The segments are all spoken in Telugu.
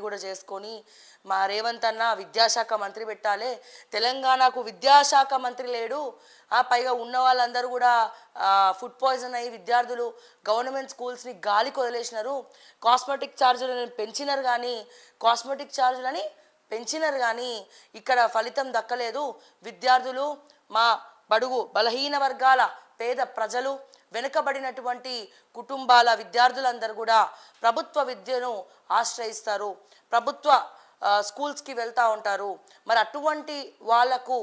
కూడా చేసుకొని మా రేవంత్ అన్న విద్యాశాఖ మంత్రి పెట్టాలి, తెలంగాణకు విద్యాశాఖ మంత్రి లేడు, పైగా ఉన్న వాళ్ళందరూ కూడా ఫుడ్ పాయిజన్ అయ్యి విద్యార్థులు గవర్నమెంట్ స్కూల్స్ని గాలికి వదిలేసినారు, కాస్మెటిక్ ఛార్జీలను పెంచినారు కానీ ఇక్కడ ఫలితం దక్కలేదు, విద్యార్థులు మా బడుగు బలహీన వర్గాల పేద ప్రజలు వెనుకబడినటువంటి కుటుంబాల విద్యార్థులందరూ కూడా ప్రభుత్వ విద్యను ఆశ్రయిస్తారు, ప్రభుత్వ స్కూల్స్కి వెళ్తూ ఉంటారు. మరి అటువంటి వాళ్లకు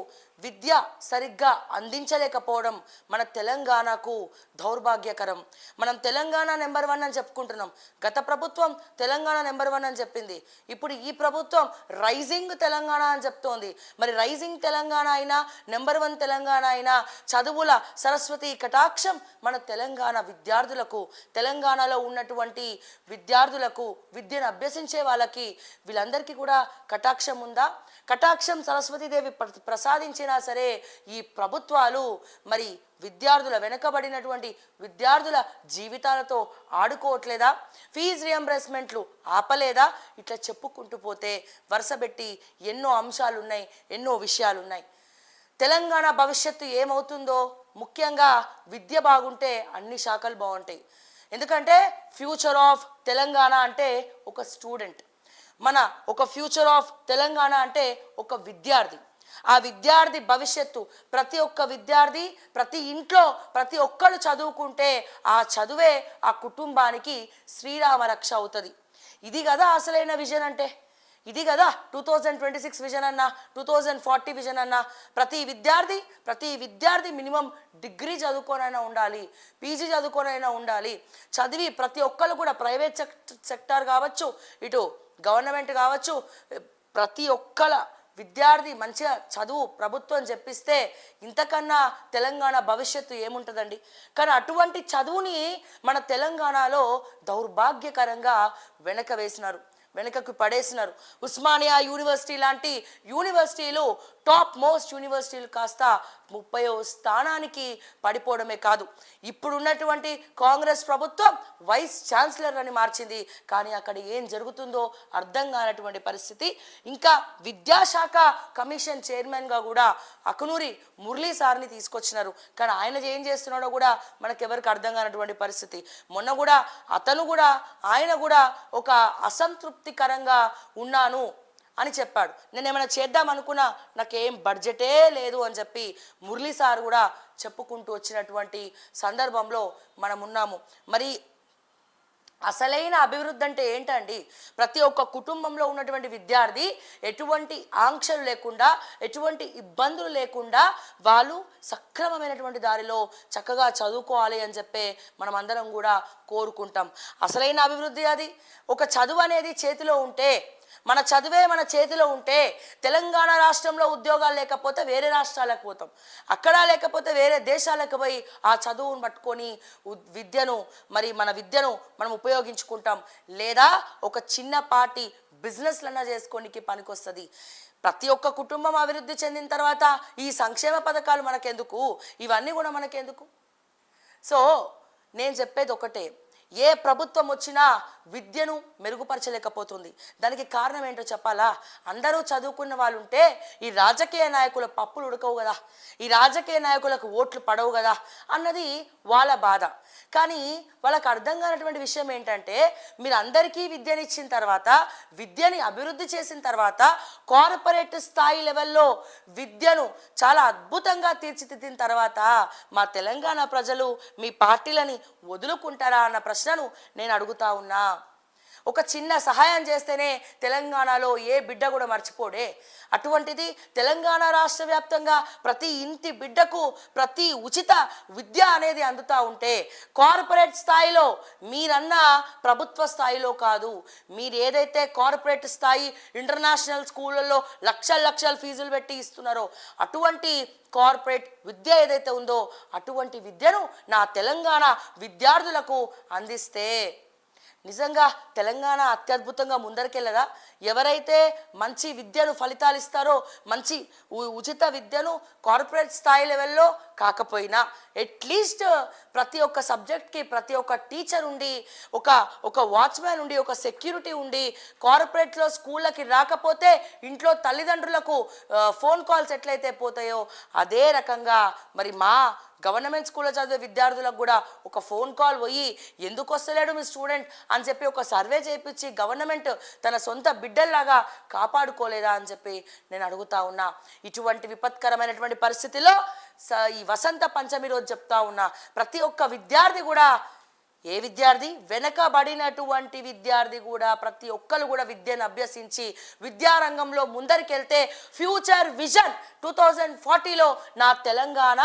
విద్య సరిగ్గా అందించలేకపోవడం మన తెలంగాణకు దౌర్భాగ్యకరం. మనం తెలంగాణ నెంబర్ 1 అని చెప్పుకుంటున్నాం, గత ప్రభుత్వం తెలంగాణ నెంబర్ 1 అని చెప్పింది, ఇప్పుడు ఈ ప్రభుత్వం రైజింగ్ తెలంగాణ అని చెప్తోంది. మరి రైజింగ్ తెలంగాణ అయినా నెంబర్ 1 తెలంగాణ అయినా చదువుల సరస్వతి కటాక్షం మన తెలంగాణ విద్యార్థులకు, తెలంగాణలో ఉన్నటువంటి విద్యార్థులకు, విద్యను అభ్యసించే వాళ్ళకి వీళ్ళందరికీ కూడా కటాక్షం ఉందా? కటాక్షం సరస్వతీదేవి ప్రసాదించినా సరే ఈ ప్రభుత్వాలు మరి విద్యార్థుల వెనుకబడినటువంటి విద్యార్థుల జీవితాలతో ఆడుకోవట్లేదా? ఫీజు రియంబర్స్మెంట్లు ఆపలేదా? ఇట్లా చెప్పుకుంటూ పోతే వరుసబెట్టి ఎన్నో అంశాలు ఉన్నాయి, ఎన్నో విషయాలు ఉన్నాయి. తెలంగాణ భవిష్యత్తు ఏమవుతుందో, ముఖ్యంగా విద్య బాగుంటే అన్ని శాఖలు బాగుంటాయి. ఎందుకంటే ఫ్యూచర్ ఆఫ్ తెలంగాణ అంటే ఒక స్టూడెంట్, ఒక ఫ్యూచర్ ఆఫ్ తెలంగాణ అంటే ఒక విద్యార్థి. ఆ విద్యార్థి భవిష్యత్తు, ప్రతి ఒక్క విద్యార్థి ప్రతి ఇంట్లో ప్రతి ఒక్కరు చదువుకుంటే ఆ చదువే ఆ కుటుంబానికి శ్రీరామ రక్ష అవుతుంది. ఇది కదా అసలైన విజన్ అంటే, ఇది కదా 2026 విజన్ అన్నా, 2040 విజన్ అన్నా. ప్రతి విద్యార్థి మినిమం డిగ్రీ చదువుకోనైనా ఉండాలి, పీజీ చదువుకోనైనా ఉండాలి. చదివి ప్రతి ఒక్కరు కూడా ప్రైవేట్ సెక్టార్ కావచ్చు, ఇటు గవర్నమెంట్ కావచ్చు, ప్రతి ఒక్కల విద్యార్థి మంచిగా చదువు ప్రభుత్వం చెప్పిస్తే ఇంతకన్నా తెలంగాణ భవిష్యత్తు ఏముంటుందండి? కానీ అటువంటి చదువుని మన తెలంగాణలో దౌర్భాగ్యకరంగా వెనకకు పడేసినారు. ఉస్మానియా యూనివర్సిటీ లాంటి యూనివర్సిటీలు టాప్ మోస్ట్ యూనివర్సిటీలు కాస్త 30వ స్థానానికి పడిపోవడమే కాదు, ఇప్పుడున్నటువంటి కాంగ్రెస్ ప్రభుత్వం వైస్ ఛాన్సలర్ అని మార్చింది. కానీ అక్కడ ఏం జరుగుతుందో అర్థం కానటువంటి పరిస్థితి. ఇంకా విద్యాశాఖ కమిషన్ చైర్మన్గా కూడా అకునూరి మురళీ సార్ని తీసుకొచ్చినారు. కానీ ఆయన ఏం చేస్తున్నాడో కూడా మనకెవరికి అర్థం కానటువంటి పరిస్థితి. మొన్న కూడా ఆయన కూడా ఒక అసంతృప్తికరంగా ఉన్నాను అని చెప్పాడు. నేను ఏమైనా చేద్దాం అనుకున్నా నాకేం బడ్జెటే లేదు అని చెప్పి మురళీ సార్ కూడా చెప్పుకుంటూ వచ్చినటువంటి సందర్భంలో మనం ఉన్నాము. మరి అసలైన అభివృద్ధి అంటే ఏంటండి? ప్రతి ఒక్క కుటుంబంలో ఉన్నటువంటి విద్యార్థి ఎటువంటి ఆంక్షలు లేకుండా, ఎటువంటి ఇబ్బందులు లేకుండా వాళ్ళు సక్రమమైనటువంటి దారిలో చక్కగా చదువుకోవాలి అని చెప్పే మనం అందరం కూడా కోరుకుంటాం. అసలైన అభివృద్ధి అది. ఒక చదువు అనేది చేతిలో ఉంటే, మన చదువే మన చేతిలో ఉంటే, తెలంగాణ రాష్ట్రంలో ఉద్యోగాలు లేకపోతే వేరే రాష్ట్రాలకు పోతాం, అక్కడ లేకపోతే వేరే దేశాలకు పోయి ఆ చదువును పట్టుకొని మన విద్యను మనం ఉపయోగించుకుంటాం. లేదా ఒక చిన్నపాటి బిజినెస్లన్నా చేసుకోనికి పనికొస్తుంది. ప్రతి ఒక్క కుటుంబం అభివృద్ధి చెందిన తర్వాత ఈ సంక్షేమ పథకాలు మనకెందుకు? ఇవన్నీ కూడా మనకెందుకు? సో నేను చెప్పేది ఒకటే, ఏ ప్రభుత్వం వచ్చినా విద్యను మెరుగుపరచలేకపోతుంది. దానికి కారణం ఏంటో చెప్పాలా? అందరూ చదువుకున్న వాళ్ళు ఉంటే ఈ రాజకీయ నాయకుల పప్పులు ఉడకవు కదా, ఈ రాజకీయ నాయకులకు ఓట్లు పడవు కదా అన్నది వాళ్ళ బాధ. కానీ వాళ్ళకి అర్థం కానటువంటి విషయం ఏంటంటే, మీరు అందరికీ విద్యనిచ్చిన తర్వాత, విద్యని అభివృద్ధి చేసిన తర్వాత, కార్పొరేట్ స్థాయి లెవెల్లో విద్యను చాలా అద్భుతంగా తీర్చిదిద్దిన తర్వాత మా తెలంగాణ ప్రజలు మీ పార్టీలని వదులుకుంటారా అన్న ప్రశ్నను నేను అడుగుతా ఉన్నా. ఒక చిన్న సహాయం చేస్తేనే తెలంగాణలో ఏ బిడ్డ కూడా మర్చిపోడే. అటువంటిది తెలంగాణ రాష్ట్ర వ్యాప్తంగా ప్రతి ఇంటి బిడ్డకు ప్రతి ఉచిత విద్య అనేది అందుతూ ఉంటే, కార్పొరేట్ స్థాయిలో మీరన్నా ప్రభుత్వ స్థాయిలో కాదు, మీరు ఏదైతే కార్పొరేట్ స్థాయి ఇంటర్నేషనల్ స్కూళ్ళల్లో లక్షల ఫీజులు పెట్టి ఇస్తున్నారో అటువంటి కార్పొరేట్ విద్య ఏదైతే ఉందో అటువంటి విద్యను నా తెలంగాణ విద్యార్థులకు అందిస్తే నిజంగా తెలంగాణ అత్యద్భుతంగా ముందరికెళ్ళదా? ఎవరైతే మంచి విద్యను ఫలితాలు ఇస్తారో, మంచి ఉచిత విద్యను కార్పొరేట్ స్థాయి లెవెల్లో కాకపోయినా అట్లీస్ట్ ప్రతి ఒక్క సబ్జెక్ట్కి ప్రతి ఒక్క టీచర్ ఉండి, ఒక వాచ్మ్యాన్ ఉండి, ఒక సెక్యూరిటీ ఉండి, కార్పొరేట్లో స్కూళ్ళకి రాకపోతే ఇంట్లో తల్లిదండ్రులకు ఫోన్ కాల్స్ ఎట్లయితే పోతాయో అదే రకంగా మరి మా గవర్నమెంట్ స్కూల్లో చదివే విద్యార్థులకు కూడా ఒక ఫోన్ కాల్ పోయి ఎందుకు వస్తలేడు మీ స్టూడెంట్ అని చెప్పి ఒక సర్వే చేయించి గవర్నమెంట్ తన సొంత బిడ్డల్లాగా కాపాడుకోలేదా అని చెప్పి నేను అడుగుతా ఉన్నా. ఇటువంటి విపత్కరమైనటువంటి పరిస్థితిలో ఈ వసంత పంచమి రోజు చెప్తా ఉన్నా, ప్రతి ఒక్క విద్యార్థి కూడా, ఏ విద్యార్థి, వెనకబడినటువంటి విద్యార్థి కూడా ప్రతి ఒక్కరు కూడా విద్యను అభ్యసించి విద్యారంగంలో ముందరికెళ్తే ఫ్యూచర్ విజన్ 2040లో నా తెలంగాణ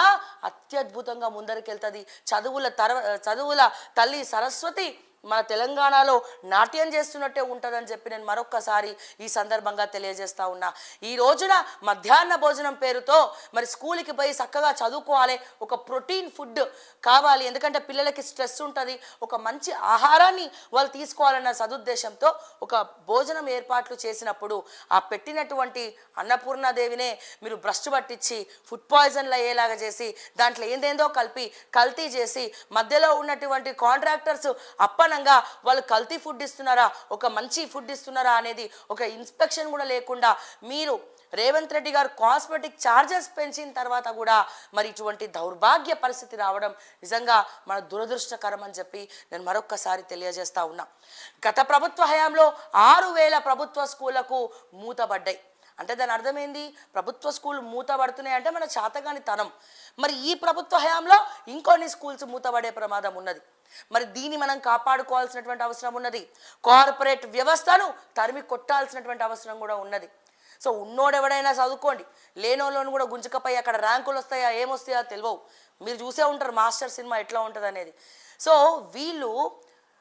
అత్యద్భుతంగా ముందరికెళ్తుంది. చదువుల తల్లి సరస్వతి మన తెలంగాణలో నాట్యం చేస్తున్నట్టే ఉంటుందని చెప్పి నేను మరొక్కసారి ఈ సందర్భంగా తెలియజేస్తా ఉన్నా. ఈ రోజున మధ్యాహ్న భోజనం పేరుతో మరి స్కూల్కి పోయి చక్కగా చదువుకోవాలి, ఒక ప్రోటీన్ ఫుడ్ కావాలి, ఎందుకంటే పిల్లలకి స్ట్రెస్ ఉంటుంది, ఒక మంచి ఆహారాన్ని వాళ్ళు తీసుకోవాలన్న సదుద్దేశంతో ఒక భోజనం ఏర్పాట్లు చేసినప్పుడు ఆ పెట్టినటువంటి అన్నపూర్ణాదేవినే మీరు భ్రష్టు పట్టించి ఫుడ్ పాయిజన్లు అయ్యేలాగా చేసి దాంట్లో ఏందేందో కల్తీ చేసి మధ్యలో ఉన్నటువంటి కాంట్రాక్టర్స్ వాళ్ళు కల్తీ ఫుడ్ ఇస్తున్నారా, ఒక మంచి ఫుడ్ ఇస్తున్నారా అనేది ఒక ఇన్స్పెక్షన్ కూడా లేకుండా మీరు రేవంత్ రెడ్డి గారు కాస్మెటిక్ ఛార్జెస్ పెంచిన తర్వాత కూడా మరి ఇటువంటి దౌర్భాగ్య పరిస్థితి రావడం నిజంగా మన దురదృష్టకరం అని చెప్పి నేను మరొక్కసారి తెలియజేస్తా ఉన్నా. గత ప్రభుత్వ హయాంలో 6,000 ప్రభుత్వ స్కూళ్లకు మూతబడ్డాయి. అంటే దాని అర్థమైంది, ప్రభుత్వ స్కూల్ మూతబడుతున్నాయి అంటే మన చాతగాని తనం. మరి ఈ ప్రభుత్వ హయాంలో ఇంకొన్ని స్కూల్స్ మూతబడే ప్రమాదం ఉన్నది. మరి దీన్ని మనం కాపాడుకోవాల్సినటువంటి అవసరం ఉన్నది. కార్పొరేట్ వ్యవస్థను తరిమి కొట్టాల్సినటువంటి అవసరం కూడా ఉన్నది. సో ఉన్నోడెవడైనా చదువుకోండి, లేనోళ్ళను కూడా గుంజుకపోయి అక్కడ ర్యాంకులు వస్తాయా ఏమొస్తాయా తెలియవు. మీరు చూసే ఉంటారు మాస్టర్ సినిమా ఎట్లా ఉంటుంది అనేది. సో వీళ్ళు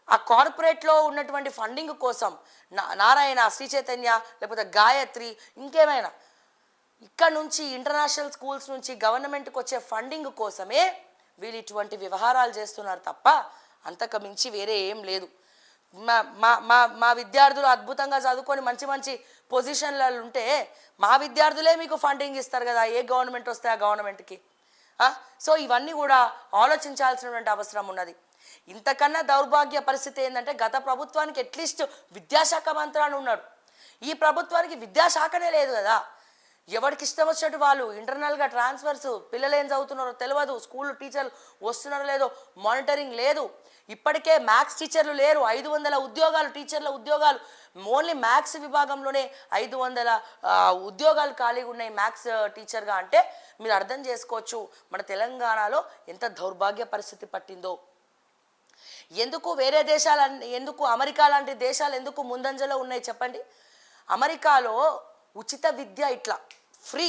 ఆ కార్పొరేట్లో ఉన్నటువంటి ఫండింగ్ కోసం నారాయణ, శ్రీ చైతన్య, లేకపోతే గాయత్రి, ఇంకేమైనా ఇక్కడ నుంచి ఇంటర్నేషనల్ స్కూల్స్ నుంచి గవర్నమెంట్కి వచ్చే ఫండింగ్ కోసమే వీళ్ళు ఇటువంటి వ్యవహారాలు చేస్తున్నారు తప్ప అంతకు మించి వేరే ఏం లేదు. మా విద్యార్థులు అద్భుతంగా చదువుకొని మంచి మంచి పొజిషన్లలో ఉంటే మా విద్యార్థులే మీకు ఫండింగ్ ఇస్తారు కదా, ఏ గవర్నమెంట్ వస్తే ఆ గవర్నమెంట్కి. సో ఇవన్నీ కూడా ఆలోచించాల్సినటువంటి అవసరం ఉన్నది. ఇంతకన్నా దౌర్భాగ్య పరిస్థితి ఏంటంటే గత ప్రభుత్వానికి అట్లీస్ట్ విద్యాశాఖ మంత్రి అని ఉన్నాడు, ఈ ప్రభుత్వానికి విద్యాశాఖనే లేదు కదా. ఎవరికి ఇష్టం వచ్చినట్టు వాళ్ళు ఇంటర్నల్గా ట్రాన్స్ఫర్స్, పిల్లలు ఏం చదువుతున్నారో తెలియదు, స్కూల్ టీచర్లు వస్తున్నారో లేదో మానిటరింగ్ లేదు. ఇప్పటికే మ్యాథ్స్ టీచర్లు లేరు, 500 ఉద్యోగాలు, టీచర్ల ఉద్యోగాలు ఓన్లీ మ్యాథ్స్ విభాగంలోనే 500 ఉద్యోగాలు ఖాళీగా ఉన్నాయి మ్యాథ్స్ టీచర్గా. అంటే మీరు అర్థం చేసుకోవచ్చు మన తెలంగాణలో ఎంత దౌర్భాగ్య పరిస్థితి పట్టిందో. ఎందుకు వేరే దేశాలు, ఎందుకు అమెరికా లాంటి దేశాలు ఎందుకు ముందంజలో ఉన్నాయి చెప్పండి. అమెరికాలో ఉచిత విద్య ఇట్లా ఫ్రీ,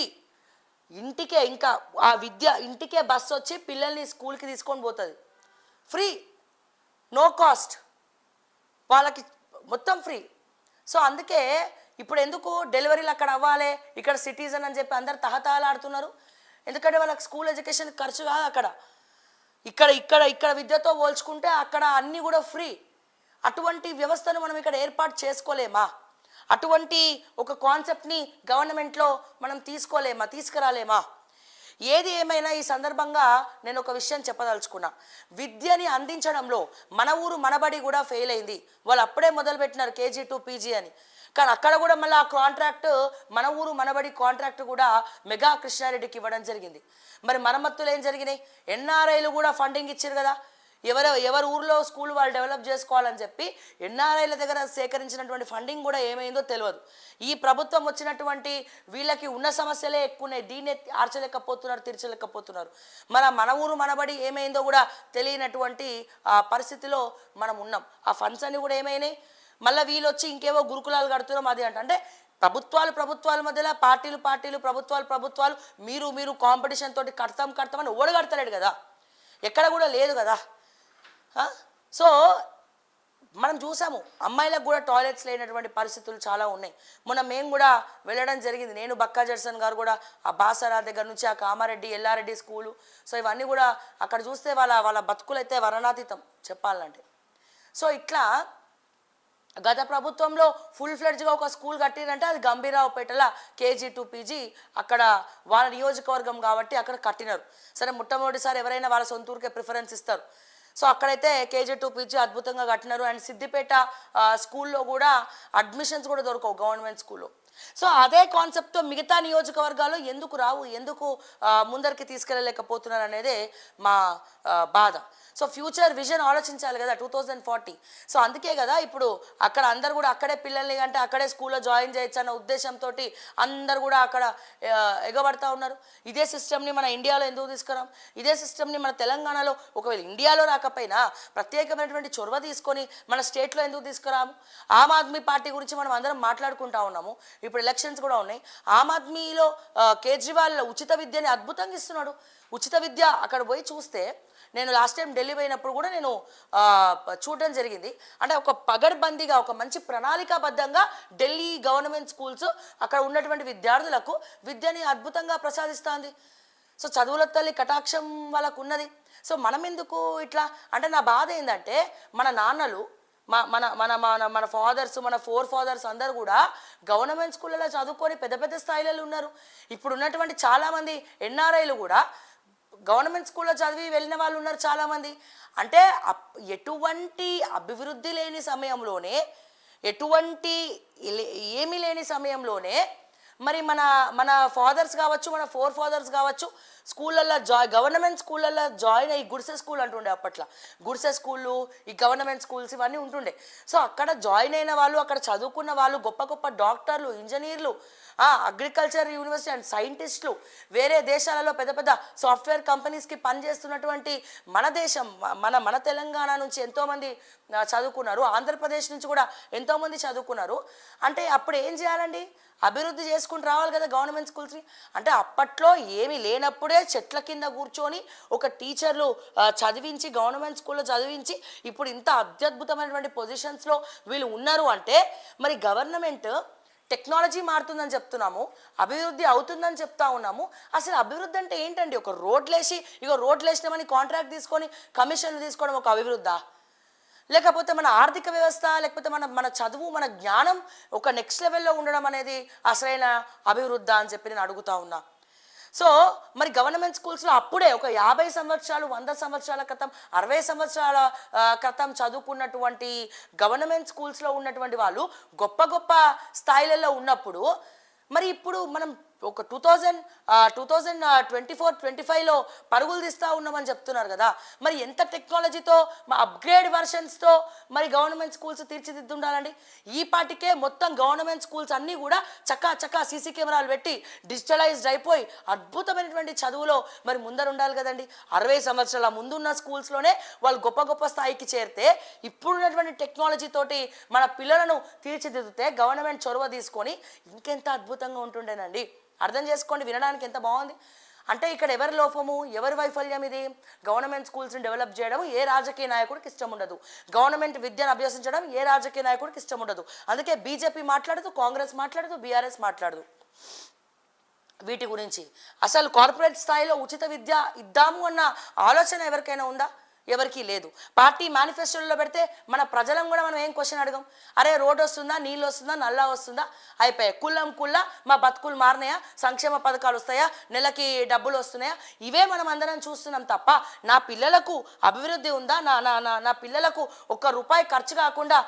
ఇంటికే, ఇంకా ఆ విద్య ఇంటికే బస్సు వచ్చి పిల్లల్ని స్కూల్కి తీసుకొని పోతుంది, ఫ్రీ, నో కాస్ట్, వాళ్ళకి మొత్తం ఫ్రీ. సో అందుకే ఇప్పుడు ఎందుకు డెలివరీలు అక్కడ అవ్వాలి, ఇక్కడ సిటిజన్ అని చెప్పి అందరు తహతహలాడుతున్నారు. ఎందుకంటే వాళ్ళకి స్కూల్ ఎడ్యుకేషన్ ఖర్చు కాదు అక్కడ. ఇక్కడ విద్యతో పోల్చుకుంటే అక్కడ అన్నీ కూడా ఫ్రీ. అటువంటి వ్యవస్థను మనం ఇక్కడ ఏర్పాటు చేసుకోలేమా? అటువంటి ఒక కాన్సెప్ట్ని గవర్నమెంట్లో మనం తీసుకురాలేమా? ఏది ఏమైనా ఈ సందర్భంగా నేను ఒక విషయం చెప్పదలుచుకున్నా. విద్యని అందించడంలో మన ఊరు మనబడి కూడా ఫెయిల్ అయింది. వాళ్ళు అప్పుడే మొదలుపెట్టినారు KG to PG అని. కానీ అక్కడ కూడా మళ్ళీ ఆ కాంట్రాక్ట్, మన ఊరు మనబడి కాంట్రాక్ట్ కూడా మెగా కృష్ణారెడ్డికి ఇవ్వడం జరిగింది. మరి మరమ్మతులు ఏం జరిగినాయి? NRIలు కూడా ఫండింగ్ ఇచ్చారు కదా. ఎవరి ఊర్లో స్కూల్ వాళ్ళు డెవలప్ చేసుకోవాలని చెప్పి NRIల దగ్గర సేకరించినటువంటి ఫండింగ్ కూడా ఏమైందో తెలియదు. ఈ ప్రభుత్వం వచ్చినటువంటి వీళ్ళకి ఉన్న సమస్యలే ఎక్కువ ఉన్నాయి, దీన్నే తీర్చలేకపోతున్నారు. మన ఊరు మనబడి ఏమైందో కూడా తెలియనటువంటి పరిస్థితిలో మనం ఉన్నాం. ఆ ఫండ్స్ అన్ని కూడా ఏమైనాయి? మళ్ళీ వీళ్ళు వచ్చి ఇంకేవో గురుకులాలు కడుతున్నాం అది అంటే ప్రభుత్వాల మధ్యలో పార్టీలు ప్రభుత్వాలు మీరు కాంపిటీషన్ తోటి కడతామని ఓడగడతలేడు కదా, ఎక్కడ కూడా లేదు కదా. సో మనం చూసాము అమ్మాయిలకు కూడా టాయిలెట్స్ లేనటువంటి పరిస్థితులు చాలా ఉన్నాయి. మొన్న మేము కూడా వెళ్ళడం జరిగింది, నేను బక్కా జడ్సన్ గారు కూడా ఆ బాసరా దగ్గర నుంచి ఆ కామారెడ్డి ఎల్లారెడ్డి స్కూలు. సో ఇవన్నీ కూడా అక్కడ చూస్తే వాళ్ళ బతుకులు అయితే వర్ణనాతీతం చెప్పాలంటే. సో ఇట్లా గత ప్రభుత్వంలో ఫుల్ ఫ్లెడ్జ్గా ఒక స్కూల్ కట్టిరంటే అది గంభీరావుపేటల కేజీ టు పీజీ, అక్కడ వాళ్ళ నియోజకవర్గం కాబట్టి అక్కడ కట్టినారు. సరే మొట్టమొదటిసారి ఎవరైనా వాళ్ళ సొంత ఊరికే ప్రిఫరెన్స్ ఇస్తారు. సో అక్కడైతే కేజీ టు పీజీ అద్భుతంగా కట్టినారు. అండ్ సిద్దిపేట స్కూల్లో కూడా అడ్మిషన్స్ కూడా దొరకవు గవర్నమెంట్ స్కూల్లో. సో అదే కాన్సెప్ట్తో మిగతా నియోజకవర్గాలు ఎందుకు రావు, ఎందుకు ముందరికి తీసుకెళ్ళలేకపోతున్నారు అనేదే మా బాధ. సో ఫ్యూచర్ విజన్ ఆలోచించాలి కదా 2040. సో అందుకే కదా ఇప్పుడు అక్కడ అందరు కూడా అక్కడే పిల్లల్ని అంటే అక్కడే స్కూల్లో జాయిన్ చేయొచ్చు అన్న ఉద్దేశంతో అందరు కూడా అక్కడ ఎగబడతా ఉన్నారు. ఇదే సిస్టమ్ని మన ఇండియాలో ఎందుకు తీసుకురాం? ఇదే సిస్టమ్ని మన తెలంగాణలో ఒకవేళ ఇండియాలో రాకపోయినా ప్రత్యేకమైనటువంటి చొరవ తీసుకొని మన స్టేట్లో ఎందుకు తీసుకురాము? ఆమ్ ఆద్మీ పార్టీ గురించి మనం అందరం మాట్లాడుకుంటా ఉన్నాము. ఇప్పుడు ఎలక్షన్స్ కూడా ఉన్నాయి. ఆమ్ ఆద్మీలో కేజ్రీవాల్ ఉచిత విద్యని అద్భుతంగా ఇస్తున్నాడు. ఉచిత విద్య అక్కడ పోయి చూస్తే, నేను లాస్ట్ టైం ఢిల్లీ పోయినప్పుడు కూడా నేను చూడడం జరిగింది. అంటే ఒక పగడ్బందీగా ఒక మంచి ప్రణాళికాబద్ధంగా ఢిల్లీ గవర్నమెంట్ స్కూల్స్ అక్కడ ఉన్నటువంటి విద్యార్థులకు విద్యని అద్భుతంగా ప్రసాదిస్తుంది. సో చదువుల తల్లి కటాక్షం వాళ్ళకు ఉన్నది. సో మనం ఎందుకు ఇట్లా అంటే, నా బాధ ఏంటంటే మన నాన్నలు మన మన మన మన ఫాదర్స్, మన ఫాదర్స్ అందరు కూడా గవర్నమెంట్ స్కూళ్ళలో చదువుకొని పెద్ద పెద్ద స్థాయిలలో ఉన్నారు. ఇప్పుడు ఉన్నటువంటి చాలామంది ఎన్ఆర్ఐలు కూడా గవర్నమెంట్ స్కూల్లో చదివి వెళ్ళిన వాళ్ళు ఉన్నారు చాలామంది. అంటే ఎటువంటి అభివృద్ధి లేని సమయంలోనే, ఎటువంటి ఏమీ లేని సమయంలోనే మరి మన మన ఫాదర్స్ కావచ్చు, మన ఫాదర్స్ కావచ్చు స్కూళ్ళల్లో గవర్నమెంట్ స్కూళ్ళల్లో జాయిన్ అయ్యి, గుడిసె స్కూల్ అంటుండే అప్పట్లో, గుడిసె స్కూళ్ళు, ఈ గవర్నమెంట్ స్కూల్స్ ఇవన్నీ ఉంటుండే. సో అక్కడ జాయిన్ అయిన వాళ్ళు, అక్కడ చదువుకున్న వాళ్ళు గొప్ప గొప్ప డాక్టర్లు, ఇంజనీర్లు, అగ్రికల్చర్ యూనివర్సిటీ అండ్ సైంటిస్టులు, వేరే దేశాలలో పెద్ద పెద్ద సాఫ్ట్వేర్ కంపెనీస్కి పనిచేస్తున్నటువంటి మన దేశం, మన తెలంగాణ నుంచి ఎంతోమంది చదువుకున్నారు. ఆంధ్రప్రదేశ్ నుంచి కూడా ఎంతోమంది చదువుకున్నారు. అంటే అప్పుడు ఏం చేయాలండి? అభివృద్ధి చేసుకుంటూ రావాలి కదా గవర్నమెంట్ స్కూల్స్ని. అంటే అప్పట్లో ఏమీ లేనప్పుడే చెట్ల కింద కూర్చొని ఒక టీచర్లు చదివించి, గవర్నమెంట్ స్కూల్లో చదివించి ఇప్పుడు ఇంత అత్యద్భుతమైనటువంటి పొజిషన్స్లో వీళ్ళు ఉన్నారు. అంటే మరి గవర్నమెంట్ టెక్నాలజీ మారుతుందని చెప్తున్నాము, అభివృద్ధి అవుతుందని చెప్తా ఉన్నాము. అసలు అభివృద్ధి అంటే ఏంటండి? ఒక రోడ్లేసి రోడ్లు వేసినామని కాంట్రాక్ట్ తీసుకొని కమిషన్లు తీసుకోవడం ఒక అభివృద్ధా? లేకపోతే మన ఆర్థిక వ్యవస్థ, లేకపోతే మన చదువు, మన జ్ఞానం ఒక నెక్స్ట్ లెవెల్లో ఉండడం అనేది అసలైన అభివృద్ధి అని చెప్పి నేను అడుగుతా ఉన్నా. సో మరి గవర్నమెంట్ స్కూల్స్లో అప్పుడే ఒక 50 సంవత్సరాలు, 100 సంవత్సరాల క్రితం, 60 సంవత్సరాల క్రితం చదువుకున్నటువంటి గవర్నమెంట్ స్కూల్స్లో ఉన్నటువంటి వాళ్ళు గొప్ప గొప్ప స్థాయిలలో ఉన్నప్పుడు, మరి ఇప్పుడు మనం ఒక 2024-25లో పరుగులు తీస్తూ ఉన్నామని చెప్తున్నారు కదా. మరి ఎంత టెక్నాలజీతో, అప్గ్రేడ్ వర్షన్స్తో మరి గవర్నమెంట్ స్కూల్స్ తీర్చిదిద్దుండాలండి. ఈ పాటికే మొత్తం గవర్నమెంట్ స్కూల్స్ అన్నీ కూడా చక్కా సీసీ కెమెరాలు పెట్టి డిజిటలైజ్డ్ అయిపోయి అద్భుతమైనటువంటి చదువులో మరి ముందరుండాలి కదండి. 60 సంవత్సరాల ముందున్న స్కూల్స్లోనే వాళ్ళు గొప్ప గొప్ప స్థాయికి చేరితే, ఇప్పుడున్నటువంటి టెక్నాలజీతోటి మన పిల్లలను తీర్చిదిద్దితే గవర్నమెంట్ చొరవ తీసుకొని ఇంకెంత అద్భుతంగా ఉంటుండేనండి. అర్థం చేసుకోండి, వినడానికి ఎంత బాగుంది. అంటే ఇక్కడ ఎవరి లోపము, ఎవరి వైఫల్యం ఇది? గవర్నమెంట్ స్కూల్స్ని డెవలప్ చేయడం ఏ రాజకీయ నాయకుడికి ఇష్టం ఉండదు. గవర్నమెంట్ విద్యను అభ్యసించడం ఏ రాజకీయ నాయకుడికి ఇష్టం ఉండదు. అందుకే బీజేపీ మాట్లాడదు, కాంగ్రెస్ మాట్లాడదు, బీఆర్ఎస్ మాట్లాడదు వీటి గురించి. అసలు కార్పొరేట్ స్థాయిలో ఉచిత విద్య ఇద్దాము అన్న ఆలోచన ఎవరికైనా ఉందా? ఎవరికీ లేదు. పార్టీ మేనిఫెస్టోలో పెడితే మన ప్రజలను కూడా మనం ఏం క్వశ్చన్ అడగం. అరే రోడ్ వస్తుందా, నీళ్ళు వస్తుందా, నల్లా వస్తుందా, అయిపోయాయి. కుల్ల మా బతుకులు మారినాయా, సంక్షేమ పథకాలు వస్తాయా, నెలకి డబ్బులు వస్తున్నాయా, ఇవే మనం అందరం చూస్తున్నాం తప్ప నా పిల్లలకు అభివృద్ధి ఉందా, నా పిల్లలకు ₹1 ఖర్చు కాకుండా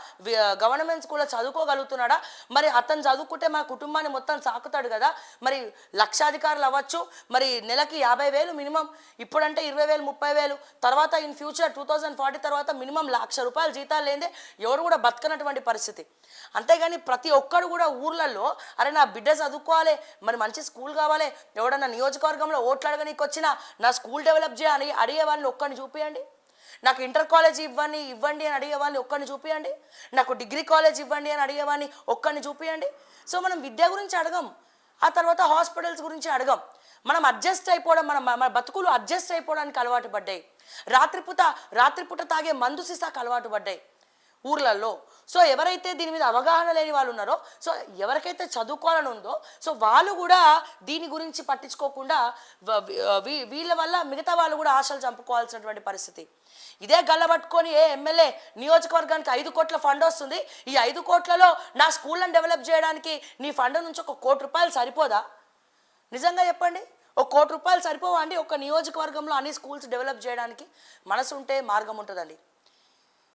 గవర్నమెంట్ స్కూల్లో చదువుకోగలుగుతున్నాడా? మరి అతను చదువుకుంటే మా కుటుంబాన్ని మొత్తం సాకుతాడు కదా. మరి లక్షాధికారులు అవ్వచ్చు, మరి నెలకి 50,000 మినిమం, ఇప్పుడంటే 20,000, 30,000, తర్వాత ఇన్ ఫ్యూచర్ 2040 తర్వాత మినిమం ₹1,00,000 జీతాలు లేదే ఎవరు కూడా బతకనటువంటి పరిస్థితి. అంతేగాని ప్రతి ఒక్కరు కూడా ఊర్లలో అరే నా బిడ్డ చదువుకోవాలి, మరి మంచి స్కూల్ కావాలి, ఎవడన్నా నియోజకవర్గంలో ఓట్లు అడగనీకి వచ్చినా నా స్కూల్ డెవలప్ చేయాలి అడిగే వాళ్ళని ఒక్కడిని చూపియండి. నాకు ఇంటర్ కాలేజ్ ఇవ్వండి అని అడిగే వాళ్ళని ఒక్కడిని చూపియండి. నాకు డిగ్రీ కాలేజ్ ఇవ్వండి అని అడిగే వాళ్ళని ఒక్కడిని చూపియండి. సో మనం విద్య గురించి అడగం, ఆ తర్వాత హాస్పిటల్స్ గురించి అడగం. మనం అడ్జస్ట్ అయిపోవడం, మన బతుకులు అడ్జస్ట్ అయిపోవడానికి అలవాటు పడ్డాయి. రాత్రిపూట తాగే మందు సీసాకు అలవాటు పడ్డాయి ఊర్లలో. సో ఎవరైతే దీని మీద అవగాహన లేని వాళ్ళు ఉన్నారో, సో ఎవరికైతే చదువుకోవాలని ఉందో, సో వాళ్ళు కూడా దీని గురించి పట్టించుకోకుండా వీళ్ళ వల్ల మిగతా వాళ్ళు కూడా ఆశలు చంపుకోవాల్సినటువంటి పరిస్థితి. ఇదే గల్లబట్టుకొని ఎమ్మెల్యే నియోజకవర్గానికి 5 కోట్ల ఫండ్ వస్తుంది, ఈ 5 కోట్లలో నా స్కూళ్ళని డెవలప్ చేయడానికి నీ ఫండ్ నుంచి 1 కోటి రూపాయలు సరిపోదా? నిజంగా చెప్పండి, 1 కోటి రూపాయలు సరిపోవా అండి ఒక నియోజకవర్గంలో అన్ని స్కూల్స్ డెవలప్ చేయడానికి? మనసు ఉంటే మార్గం ఉంటుందండి.